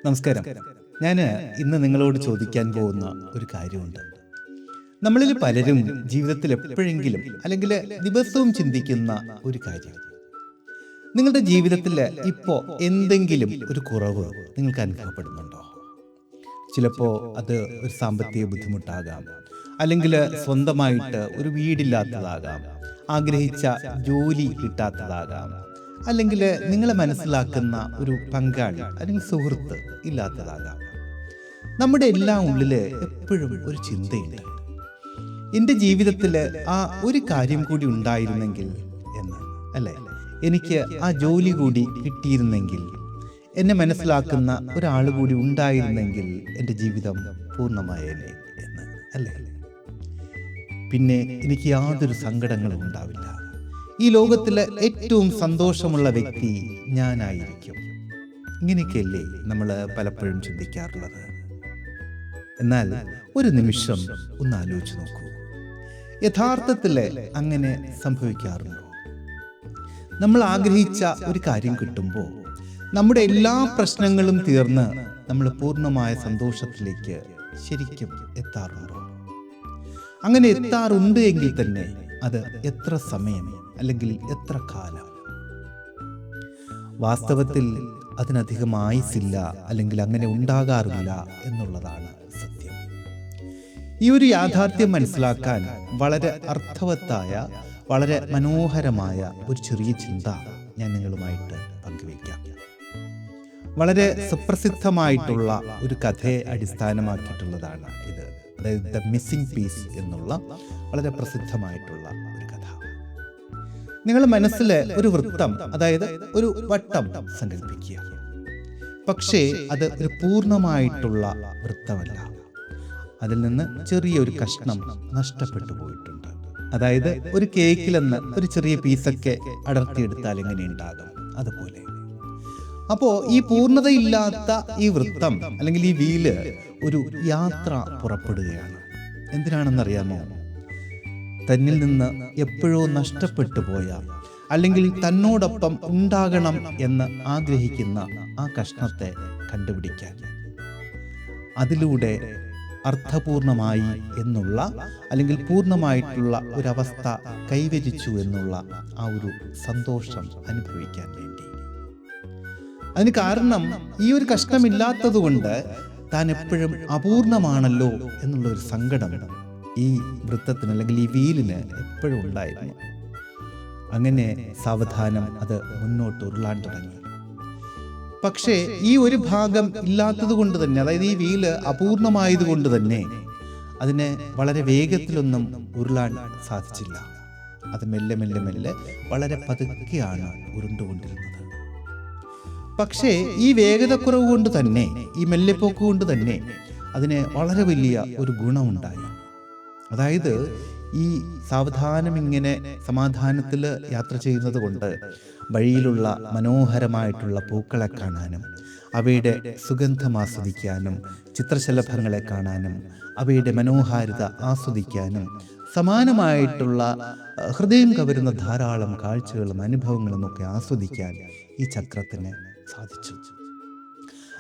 നമസ്കാരം. ഞാൻ ഇന്ന് നിങ്ങളോട് ചോദിക്കാൻ പോകുന്ന ഒരു കാര്യമുണ്ട്. നമ്മളിൽ പലരും ജീവിതത്തിൽ എപ്പോഴെങ്കിലും അല്ലെങ്കിൽ ദിവസവും ചിന്തിക്കുന്ന ഒരു കാര്യം, നിങ്ങളുടെ ജീവിതത്തിൽ ഇപ്പോൾ എന്തെങ്കിലും ഒരു കുറവ് നിങ്ങൾക്ക് അനുഭവപ്പെടുന്നുണ്ടോ? ചിലപ്പോൾ അത് ഒരു സാമ്പത്തിക ബുദ്ധിമുട്ടാകാം, അല്ലെങ്കിൽ സ്വന്തമായിട്ട് ഒരു വീടില്ലാത്തതാകാം, ആഗ്രഹിച്ച ജോലി കിട്ടാത്തതാകാം, അല്ലെങ്കിൽ നിങ്ങളെ മനസ്സിലാക്കുന്ന ഒരു പങ്കാളി അല്ലെങ്കിൽ സുഹൃത്ത് ഇല്ലാത്തതാകാം. നമ്മുടെ എല്ലാം ഉള്ളിൽ എപ്പോഴും ഒരു ചിന്തയുണ്ട്, എൻ്റെ ജീവിതത്തിൽ ആ ഒരു കാര്യം കൂടി ഉണ്ടായിരുന്നെങ്കിൽ എന്ന്, അല്ലേ? എനിക്ക് ആ ജോലി കൂടി കിട്ടിയിരുന്നെങ്കിൽ, എന്നെ മനസ്സിലാക്കുന്ന ഒരാൾ കൂടി ഉണ്ടായിരുന്നെങ്കിൽ എൻ്റെ ജീവിതം പൂർണ്ണമായേനെ എന്ന്, അല്ലേ? പിന്നെ എനിക്ക് യാതൊരു സങ്കടങ്ങളും ഉണ്ടാവില്ല. ഈ ലോകത്തിലെ ഏറ്റവും സന്തോഷമുള്ള വ്യക്തി ഞാനായിരിക്കും. ഇങ്ങനെയൊക്കെയല്ലേ നമ്മൾ പലപ്പോഴും ചിന്തിക്കാറുള്ളത്. എന്നാൽ ഒരു നിമിഷം ഒന്ന് ആലോചിച്ച് നോക്കൂ, യഥാർത്ഥത്തിൽ അങ്ങനെ സംഭവിക്കാറുണ്ടോ? നമ്മൾ ആഗ്രഹിച്ച ഒരു കാര്യം കിട്ടുമ്പോൾ നമ്മുടെ എല്ലാ പ്രശ്നങ്ങളും തീർന്ന് നമ്മൾ പൂർണ്ണമായ സന്തോഷത്തിലേക്ക് ശരിക്കും എത്താറുണ്ടോ? അങ്ങനെ എത്താറുണ്ട് എങ്കിൽ തന്നെ അത് എത്ര സമയം അല്ലെങ്കിൽ എത്ര കാലം? വാസ്തവത്തിൽ അതിനധികം ആയുസില്ല, അല്ലെങ്കിൽ അങ്ങനെ ഉണ്ടാകാറില്ല എന്നുള്ളതാണ് സത്യം. ഈ ഒരു യാഥാർത്ഥ്യം മനസ്സിലാക്കാൻ വളരെ അർത്ഥവത്തായ, വളരെ മനോഹരമായ ഒരു ചെറിയ ചിന്ത ഞാൻ നിങ്ങളുമായിട്ട് പങ്കുവയ്ക്കാം. വളരെ സുപ്രസിദ്ധമായിട്ടുള്ള ഒരു കഥയെ അടിസ്ഥാനമാക്കിയിട്ടുള്ളതാണ് ഇത്. അതായത് ദ മിസ്സിംഗ് പീസ് എന്നുള്ള വളരെ പ്രസിദ്ധമായിട്ടുള്ള ഒരു കഥ. നിങ്ങളുടെ മനസ്സിൽ ഒരു വൃത്തം, അതായത് ഒരു വട്ടം സങ്കല്പിക്കുക. പക്ഷേ അത് ഒരു പൂർണ്ണമായിട്ടുള്ള വൃത്തമല്ല. അതിൽ നിന്ന് ചെറിയൊരു കഷ്ണം നഷ്ടപ്പെട്ടു പോയിട്ടുണ്ട്. അതായത് ഒരു കേക്കിൽ നിന്ന് ഒരു ചെറിയ പീസൊക്കെ അടർത്തിയെടുത്താൽ എങ്ങനെ ഉണ്ടാകും, അതുപോലെ. അപ്പോൾ ഈ പൂർണ്ണതയില്ലാത്ത ഈ വൃത്തം അല്ലെങ്കിൽ ഈ വീല് ഒരു യാത്ര പുറപ്പെടുകയാണ്. എന്തിനാണെന്നറിയാമോ? തന്നിൽ നിന്ന് എപ്പോഴോ നഷ്ടപ്പെട്ടു പോയ, അല്ലെങ്കിൽ തന്നോടൊപ്പം ഉണ്ടാകണം എന്ന് ആഗ്രഹിക്കുന്ന ആ കഷ്ണത്തെ കണ്ടുപിടിക്കാൻ, അതിലൂടെ അർത്ഥപൂർണമായി എന്നുള്ള, അല്ലെങ്കിൽ പൂർണ്ണമായിട്ടുള്ള ഒരവസ്ഥ കൈവരിച്ചു എന്നുള്ള ആ ഒരു സന്തോഷം അനുഭവിക്കാൻ വേണ്ടി. അതിന് കാരണം ഈ ഒരു കഷ്ണമില്ലാത്തത് കൊണ്ട് താൻ എപ്പോഴും അപൂർണമാണല്ലോ എന്നുള്ളൊരു സങ്കടം ഈ വൃത്തത്തിന് അല്ലെങ്കിൽ ഈ വീലിന് എപ്പോഴും ഉണ്ടായിരുന്നു. അങ്ങനെ സാവധാനം അത് മുന്നോട്ട് ഉരുളാൻ തുടങ്ങി. പക്ഷേ ഈ ഒരു ഭാഗം ഇല്ലാത്തത് കൊണ്ട് തന്നെ, അതായത് ഈ വീല് അപൂർണമായതുകൊണ്ട് തന്നെ അതിന് വളരെ വേഗത്തിലൊന്നും ഉരുളാൻ സാധിച്ചില്ല. അത് മെല്ലെ മെല്ലെ മെല്ലെ വളരെ പതുക്കെയാണ് ഉരുണ്ടുകൊണ്ടിരുന്നത്. പക്ഷേ ഈ വേഗതക്കുറവ് കൊണ്ട് തന്നെ, ഈ മെല്ലെപ്പോക്ക് കൊണ്ട് തന്നെ അതിന് വളരെ വലിയ ഒരു ഗുണമുണ്ടായി. അതായത് ഈ സാവധാനം ഇങ്ങനെ സമാധാനത്തിൽ യാത്ര ചെയ്യുന്നത് കൊണ്ട് വഴിയിലുള്ള മനോഹരമായിട്ടുള്ള പൂക്കളെ കാണാനും, അവയുടെ സുഗന്ധം ആസ്വദിക്കാനും, ചിത്രശലഭങ്ങളെ കാണാനും, അവയുടെ മനോഹാരിത ആസ്വദിക്കാനും, സമാനമായിട്ടുള്ള ഹൃദയം കവരുന്ന ധാരാളം കാഴ്ചകളും അനുഭവങ്ങളും ഒക്കെ ആസ്വദിക്കാൻ ഈ ചക്രത്തിന് സാധിച്ചു.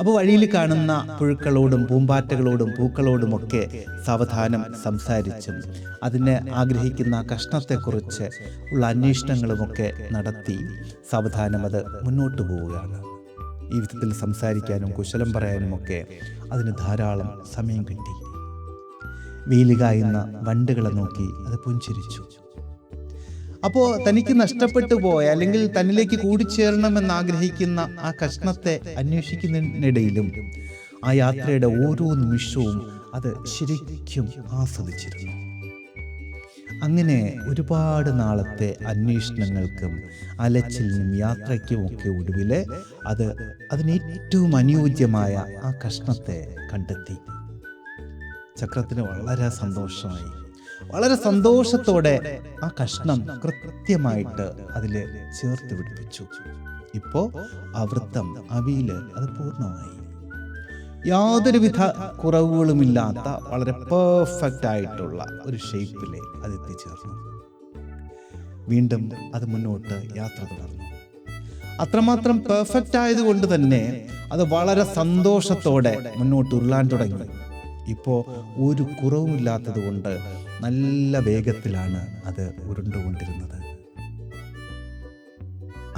അപ്പോൾ വഴിയിൽ കാണുന്ന പുഴുക്കളോടും പൂമ്പാറ്റകളോടും പൂക്കളോടുമൊക്കെ സാവധാനം സംസാരിച്ചും, അതിനെ ആഗ്രഹിക്കുന്ന കഷ്ണത്തെക്കുറിച്ച് ഉള്ള അന്വേഷണങ്ങളുമൊക്കെ നടത്തി സാവധാനം അത് മുന്നോട്ട് പോവുകയാണ്. ഈ വിധത്തിൽ സംസാരിക്കാനും കുശലം പറയാനുമൊക്കെ അതിന് ധാരാളം സമയം കിട്ടി. വെയിലുകായുന്ന വണ്ടുകളെ നോക്കി അത് പുഞ്ചിരിച്ചു. അപ്പോൾ തനിക്ക് നഷ്ടപ്പെട്ടു പോയ, അല്ലെങ്കിൽ തന്നിലേക്ക് കൂടിച്ചേരണമെന്ന് ആഗ്രഹിക്കുന്ന ആ കഷ്ണത്തെ അന്വേഷിക്കുന്നതിനിടയിലും ആ യാത്രയുടെ ഓരോ നിമിഷവും അത് ശരിക്കും ആസ്വദിച്ചിരുന്നു. അങ്ങനെ ഒരുപാട് നാളത്തെ അന്വേഷണങ്ങൾക്കും അലച്ചിലിനും യാത്രയ്ക്കും ഒക്കെ ഒടുവിൽ അതിന് ഏറ്റവും അനുയോജ്യമായ ആ കഷ്ണത്തെ കണ്ടെത്തി. ചക്രത്തിന് വളരെ സന്തോഷമായി. വളരെ സന്തോഷത്തോടെ ആ കഷ്ണം കൃത്യമായിട്ട് അതിൽ ചേർത്ത് പിടിപ്പിച്ചു. ഇപ്പോൾ ആ വൃത്തം, ആ വീല് അത് പൂർണ്ണമായി. യാതൊരുവിധ കുറവുകളുമില്ലാത്ത വളരെ പെർഫെക്റ്റ് ആയിട്ടുള്ള ഒരു ഷേപ്പിൽ അത് എത്തിച്ചേർന്നു. വീണ്ടും അത് മുന്നോട്ട് യാത്ര തുടർന്നു. അത്രമാത്രം പെർഫെക്റ്റ് ആയതുകൊണ്ട് തന്നെ അത് വളരെ സന്തോഷത്തോടെ മുന്നോട്ട് ഉരുളാൻ തുടങ്ങി. ഇപ്പോൾ ഒരു കുറവുമില്ലാത്തത് കൊണ്ട് നല്ല വേഗത്തിലാണ് അത് ഉരുണ്ടുകൊണ്ടിരുന്നത്.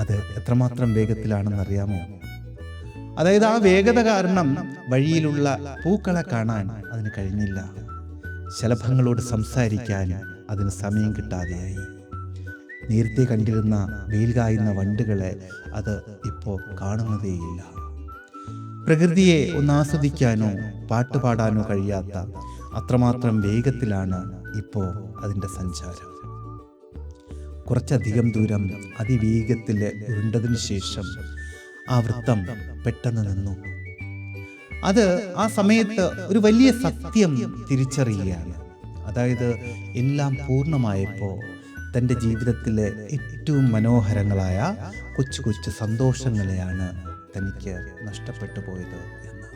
അത് എത്രമാത്രം വേഗത്തിലാണെന്നറിയാമോ? അതായത് ആ വേഗത കാരണം വഴിയിലുള്ള പൂക്കളെ കാണാൻ അതിന് കഴിഞ്ഞില്ല. ശലഭങ്ങളോട് സംസാരിക്കാൻ അതിന് സമയം കിട്ടാതെയായി. നേരത്തെ കണ്ടിരുന്ന വെയിൽ കായുന്ന വണ്ടുകളെ അത് ഇപ്പോൾ കാണുന്നതേയില്ല. പ്രകൃതിയെ ഒന്ന് ആസ്വദിക്കാനോ പാട്ടുപാടാനോ കഴിയാത്ത അത്രമാത്രം വേഗത്തിലാണ് ഇപ്പോൾ അതിൻ്റെ സഞ്ചാരം. കുറച്ചധികം ദൂരം അതിവേഗത്തിൽ ഉരുണ്ടതിന് ശേഷം ആ വൃത്തം പെട്ടെന്ന് നിന്നു. അത് ആ സമയത്ത് ഒരു വലിയ സത്യം തിരിച്ചറിയുകയാണ്. അതായത് എല്ലാം പൂർണ്ണമായപ്പോൾ തൻ്റെ ജീവിതത്തിലെ ഏറ്റവും മനോഹരങ്ങളായ കൊച്ചു കൊച്ചു സന്തോഷങ്ങളെയാണ് തനിക്ക് നഷ്ടപ്പെട്ടു പോയത് എന്ന്.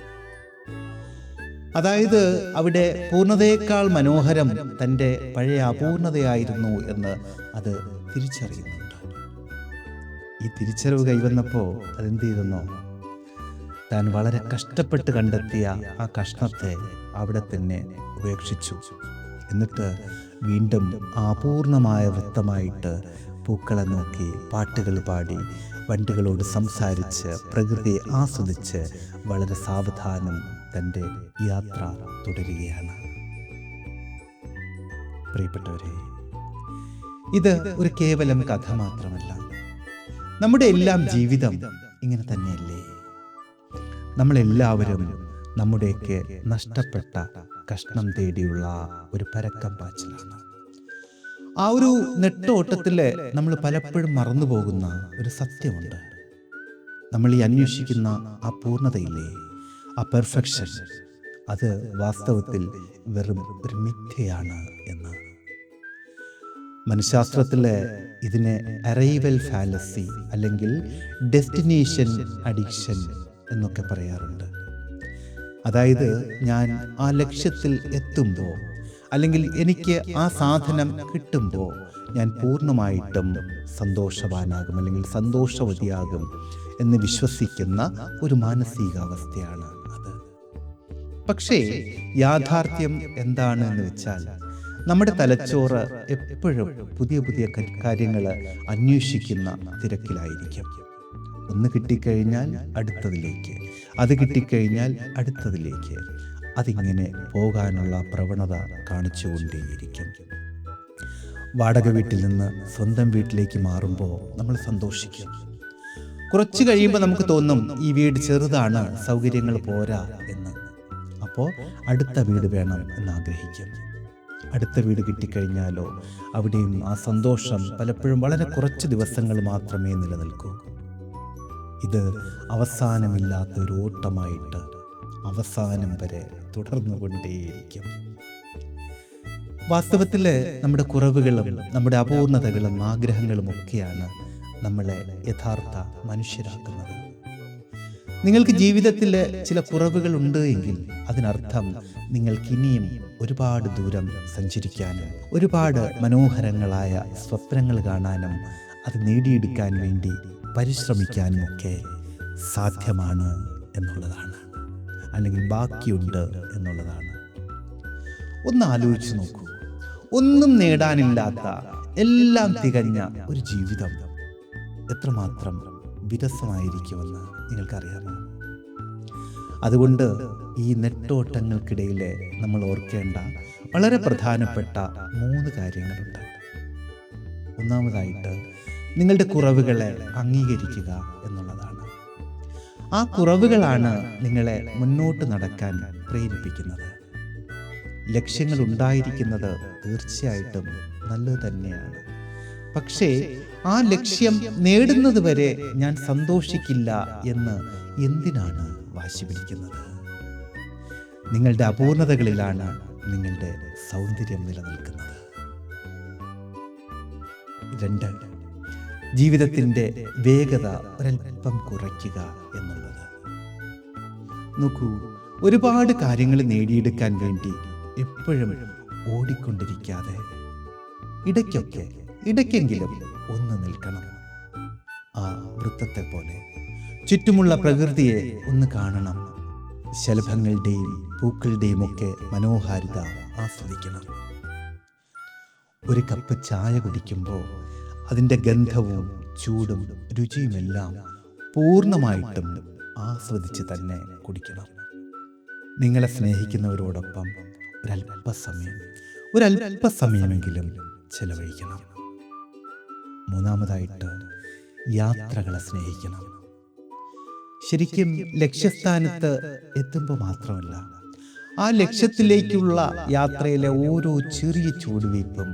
അതായത് അവിടെ പൂർണ്ണതയേക്കാൾ മനോഹരം തൻ്റെ പഴയ അപൂർണതയായിരുന്നു എന്ന് അത് തിരിച്ചറിയുന്നുണ്ട്. ഈ തിരിച്ചറിവ് കൈവന്നപ്പോൾ അതെന്ത് ചെയ്തെന്നോ, താൻ വളരെ കഷ്ടപ്പെട്ട് കണ്ടെത്തിയ ആ കഷ്ണത്തെ അവിടെ തന്നെ ഉപേക്ഷിച്ചു. എന്നിട്ട് വീണ്ടും അപൂർണമായ വൃത്തമായിട്ട് പൂക്കളെ നോക്കി പാട്ടുകൾ പാടി വണ്ടുകളോട് സംസാരിച്ച് പ്രകൃതിയെ ആസ്വദിച്ച് വളരെ സാവധാനം തൻ്റെ യാത്ര തുടരുകയാണ്. പ്രിയപ്പെട്ടവരെ, ഇത് ഒരു കേവലം കഥ മാത്രമല്ല. നമ്മുടെ എല്ലാം ജീവിതം ഇങ്ങനെ തന്നെയല്ലേ? നമ്മളെല്ലാവരും നമ്മുടെയൊക്കെ നഷ്ടപ്പെട്ട കഷ്ണം തേടിയുള്ള ഒരു പരക്കം പാച്ചിലാണ്. ആ ഒരു നെട്ടോട്ടത്തിൽ നമ്മൾ പലപ്പോഴും മറന്നു പോകുന്ന ഒരു സത്യമുണ്ട്. നമ്മൾ ഈ അന്വേഷിക്കുന്ന ആ പൂർണ്ണതയില്ലേ, ആ പെർഫെക്ഷൻ, അത് വാസ്തവത്തിൽ വെറും ഒരു മിഥ്യയാണ് എന്ന്. മനഃശാസ്ത്രത്തിൽ ഇതിനെ അറൈവൽ ഫാലസി അല്ലെങ്കിൽ ഡെസ്റ്റിനേഷൻ അഡിക്ഷൻ എന്നൊക്കെ പറയാറുണ്ട്. അതായത് ഞാൻ ആ ലക്ഷ്യത്തിൽ എത്തുമ്പോൾ അല്ലെങ്കിൽ എനിക്ക് ആ സാധനം കിട്ടുമ്പോൾ ഞാൻ പൂർണ്ണമായിട്ടും സന്തോഷവാനാകും അല്ലെങ്കിൽ സന്തോഷവതിയാകും എന്ന് വിശ്വസിക്കുന്ന ഒരു മാനസികാവസ്ഥയാണ് അത്. പക്ഷേ യാഥാർത്ഥ്യം എന്താണ് എന്ന് വെച്ചാൽ, നമ്മുടെ തലച്ചോറ് എപ്പോഴും പുതിയ പുതിയ കാര്യങ്ങൾ അന്വേഷിക്കുന്ന തിരക്കിലായിരിക്കും. ഒന്ന് കിട്ടിക്കഴിഞ്ഞാൽ അടുത്തതിലേക്ക്, അത് കിട്ടിക്കഴിഞ്ഞാൽ അടുത്തതിലേക്ക്, അതിങ്ങനെ പോകാനുള്ള പ്രവണത കാണിച്ചുകൊണ്ടേയിരിക്കും. വാടക വീട്ടിൽ നിന്ന് സ്വന്തം വീട്ടിലേക്ക് മാറുമ്പോൾ നമ്മൾ സന്തോഷിക്കും. കുറച്ച് കഴിയുമ്പോൾ നമുക്ക് തോന്നും ഈ വീട് ചെറുതാണ്, സൗകര്യങ്ങൾ പോരാ എന്ന്. അപ്പോൾ അടുത്ത വീട് വേണം എന്നാഗ്രഹിക്കും. അടുത്ത വീട് കിട്ടിക്കഴിഞ്ഞാലോ അവിടെയും ആ സന്തോഷം പലപ്പോഴും വളരെ കുറച്ച് ദിവസങ്ങൾ മാത്രമേ നിലനിൽക്കൂ. ഇത് അവസാനമില്ലാത്തൊരു ഓട്ടമായിട്ട് അവസാനം വരെ തുടർന്നുകൊണ്ടേയിരിക്കും. വാസ്തവത്തിൽ നമ്മുടെ കുറവുകളും നമ്മുടെ അപൂർണതകളും ആഗ്രഹങ്ങളും ഒക്കെയാണ് നമ്മളെ യഥാർത്ഥ മനുഷ്യരാക്കുന്നത്. നിങ്ങൾക്ക് ജീവിതത്തിൽ ചില കുറവുകൾ ഉണ്ട് എങ്കിൽ അതിനർത്ഥം നിങ്ങൾക്ക് ഇനിയും ഒരുപാട് ദൂരം സഞ്ചരിക്കാനും ഒരുപാട് മനോഹരങ്ങളായ സ്വപ്നങ്ങൾ കാണാനും അത് നേടിയെടുക്കാൻ വേണ്ടി പരിശ്രമിക്കാനും ഒക്കെ സാധ്യമാണ് എന്നുള്ളതാണ്, അല്ലെങ്കിൽ ബാക്കിയുണ്ട് എന്നുള്ളതാണ്. ഒന്ന് ആലോചിച്ച് നോക്കൂ. ഒന്നും നേടാനില്ലാത്ത എല്ലാം തികഞ്ഞ ഒരു ജീവിതം എത്രമാത്രം വിരസമായിരിക്കുമെന്ന് നിങ്ങൾക്കറിയാമോ? അതുകൊണ്ട് ഈ നെട്ടോട്ടങ്ങൾക്കിടയിൽ നമ്മൾ ഓർക്കേണ്ട വളരെ പ്രധാനപ്പെട്ട 3 കാര്യങ്ങളുണ്ട്. ഒന്നാമതായിട്ട് നിങ്ങളുടെ കുറവുകളെ അംഗീകരിക്കുക എന്നുള്ളതാണ്. ആ കുറവുകളാണ് നിങ്ങളെ മുന്നോട്ട് നടക്കാൻ പ്രേരിപ്പിക്കുന്നത്. ലക്ഷ്യങ്ങൾ ഉണ്ടായിരിക്കുന്നത് തീർച്ചയായിട്ടും നല്ലത് തന്നെയാണ്. പക്ഷേ ആ ലക്ഷ്യം നേടുന്നത് വരെ ഞാൻ സന്തോഷിക്കില്ല എന്ന് എന്തിനാണ് വാശി പിടിക്കുന്നത്? നിങ്ങളുടെ അപൂർണതകളിലാണ് നിങ്ങളുടെ സൗന്ദര്യം നിലനിൽക്കുന്നത്. 2, ജീവിതത്തിൻ്റെ വേഗത ഒരൽപ്പം കുറയ്ക്കുക എന്നുള്ളത്. നോക്കൂ, ഒരുപാട് കാര്യങ്ങൾ നേടിയെടുക്കാൻ വേണ്ടി എപ്പോഴും ഓടിക്കൊണ്ടിരിക്കാതെ ഇടയ്ക്കെങ്കിലും ഒന്ന് നിൽക്കണം. ആ വൃത്തത്തെ പോലെ. ചുറ്റുമുള്ള പ്രകൃതിയെ ഒന്ന് കാണണം. ശലഭങ്ങളുടെയും പൂക്കളുടെയും ഒക്കെ മനോഹാരിത ആസ്വദിക്കണം. ഒരു കപ്പ് ചായ കുടിക്കുമ്പോൾ അതിൻ്റെ ഗന്ധവും ചൂടും രുചിയുമെല്ലാം പൂർണ്ണമായിട്ടും ആസ്വദിച്ച് തന്നെ കുടിക്കണം. നിങ്ങളെ സ്നേഹിക്കുന്നവരോടൊപ്പം ഒരല്പസമയമെങ്കിലും ചെലവഴിക്കണം. മൂന്നാമതായിട്ട് യാത്രകളെ സ്നേഹിക്കണം. ശരിക്കും ലക്ഷ്യസ്ഥാനത്ത് എത്തുമ്പോൾ മാത്രമല്ല, ആ ലക്ഷ്യത്തിലേക്കുള്ള യാത്രയിലെ ഓരോ ചെറിയ ചുവടുവയ്പ്പും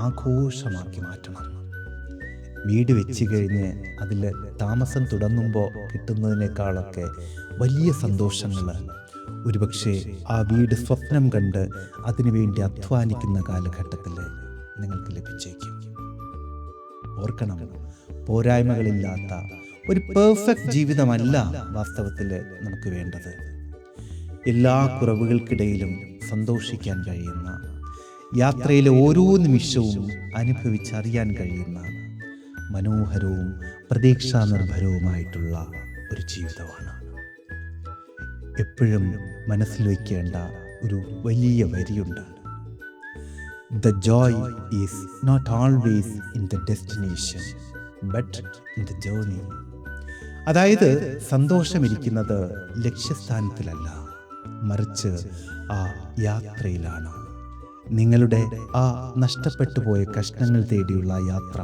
ആഘോഷമാക്കി മാറ്റണം. വീട് വെച്ച് കഴിഞ്ഞ് അതിൽ താമസം തുടങ്ങുമ്പോൾ കിട്ടുന്നതിനേക്കാളൊക്കെ വലിയ സന്തോഷങ്ങൾ ഒരുപക്ഷെ ആ വീട് സ്വപ്നം കണ്ട് അതിനുവേണ്ടി അധ്വാനിക്കുന്ന കാലഘട്ടത്തിൽ നിങ്ങൾക്ക് ലഭിച്ചേക്കും. ഓർക്കണം, പോരായ്മകളില്ലാത്ത ഒരു പെർഫെക്റ്റ് ജീവിതമല്ല വാസ്തവത്തിൽ നമുക്ക് വേണ്ടത്. എല്ലാ കുറവുകൾക്കിടയിലും സന്തോഷിക്കാൻ കഴിയുന്ന, യാത്രയിലെ ഓരോ നിമിഷവും അനുഭവിച്ചറിയാൻ കഴിയുന്ന മനോഹരവും പ്രതീക്ഷാനിർഭരവുമായിട്ടുള്ള ഒരു ജീവിതമാണ്. എപ്പോഴും മനസ്സിൽ വയ്ക്കേണ്ട ഒരു വലിയ വരിയുണ്ട്: The joy is not always in the destination, but in the journey. അതായത് സന്തോഷമിരിക്കുന്നത് ലക്ഷ്യസ്ഥാനത്തിലല്ല, മറിച്ച് ആ യാത്രയിലാണ്. നിങ്ങളുടെ ആ നഷ്ടപ്പെട്ടു പോയ കഷ്ണങ്ങൾ തേടിയുള്ള യാത്ര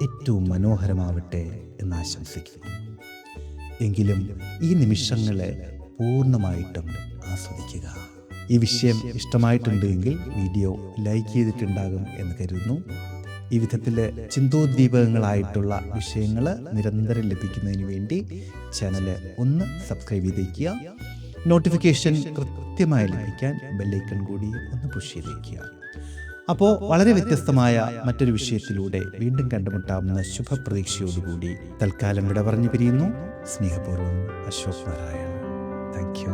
ഏറ്റവും മനോഹരമാവട്ടെ എന്ന് ആശംസിക്കുന്നു. എങ്കിലും ഈ നിമിഷങ്ങളെ പൂർണ്ണമായിട്ടും ആസ്വദിക്കുക. ഈ വിഷയം ഇഷ്ടമായിട്ടുണ്ടെങ്കിൽ വീഡിയോ ലൈക്ക് ചെയ്തിട്ടുണ്ടാകും എന്ന് കരുതുന്നു. ഈ വിധത്തിലെ ചിന്തോദ്ദീപകങ്ങളായിട്ടുള്ള വിഷയങ്ങൾ നിരന്തരം ലഭിക്കുന്നതിന് വേണ്ടി ചാനൽ ഒന്ന് സബ്സ്ക്രൈബ് ചെയ്തേക്കുക. നോട്ടിഫിക്കേഷൻ കൃത്യമായി ലഭിക്കാൻ ബെല്ലൈക്കൺ കൂടി ഒന്ന് പുഷ് ചെയ്തേക്കുക. അപ്പോൾ വളരെ വ്യത്യസ്തമായ മറ്റൊരു വിഷയത്തിലൂടെ വീണ്ടും കണ്ടുമുട്ടാവുന്ന ശുഭപ്രതീക്ഷയോടുകൂടി തൽക്കാലം വിട പറഞ്ഞു പിരിയുന്നു. സ്നേഹപൂർവ്വം, അശോക് നാരായൺ. Thank you.